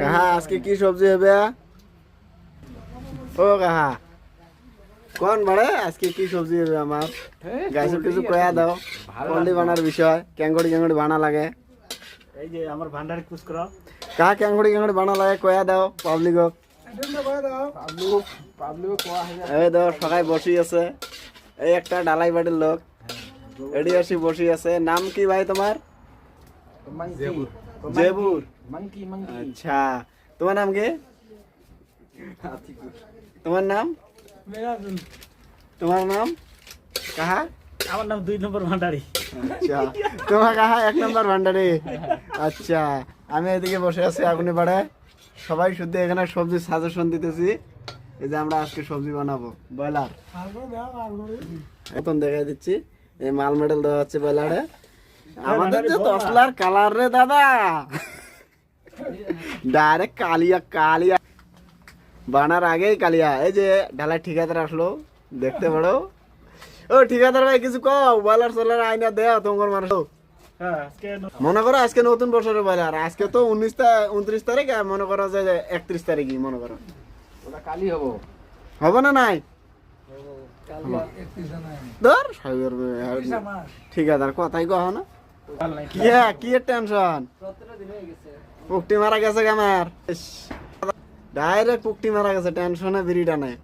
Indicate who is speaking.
Speaker 1: কাহা আজকে কি সবজি হবে? ও কাহা কোন বাড়ে আজকে কি সবজি হবে? আমার গাইছো কিছু কয়া দাও। কন্ডি বানার বিষয় ক্যাঙ্গড়ি ক্যাঙ্গড়ি বানা লাগে।
Speaker 2: এই যে আমার ভান্ডারে কুচ করা
Speaker 1: কাহা ক্যাঙ্গড়ি ক্যাঙ্গড়ি বানা লাগে কয়া দাও পাবলিক। এই দাও সবাই বসি আছে। এই একটা ডালাই বাড়ির লোক এডি আসি বসি আছে। নাম কি ভাই তোমার? জেবুর। আচ্ছা তোমার নাম কি? তোমার নাম? তোমার নাম কাহা?
Speaker 2: আমার নাম 2 নম্বর ভান্ডারি।
Speaker 1: আচ্ছা তোমার কাহা 1 নম্বর ভান্ডারি। আচ্ছা আমি এদিকে বসে আছি আগুনে পাড়ে। সবাই শুদ্ধ এখানে সবজি সাজেশন দিতেছি। এই যে আমরা আজকে সবজি বানাবো ব্রয়লার। এখন দেখাই দিচ্ছি এই মাল মেডেল দেওয়া হচ্ছে ব্রয়লারে। আমাদের যে তসলার কালার রে দাদা, ডাইরেক্ট কালিয়া কালিয়া বানার আগেই কালিয়া। এই যে ঢালাই ঠিকাদার আসলো দেখতে পারো। ও ঠিকাদার ভাই কিছু কও, ব্রয়লার সোলার আইনা দেও তোমার মানুষ। মনে করো আজকে নতুন বছরের ব্রয়লার, আজকে তো 29 তারিখ, মনে করো যে 31 তারিখই মনে করো।
Speaker 3: ওটা কালি হবো
Speaker 1: হবে না নাই ধর ঠিকাদার কথাই কহ না। কি টেনশন? পুকটি মারা গেছে আমার, ডাইরেক্ট পুকটি মারা গেছে, টেনশনে বিড়িটা নাই।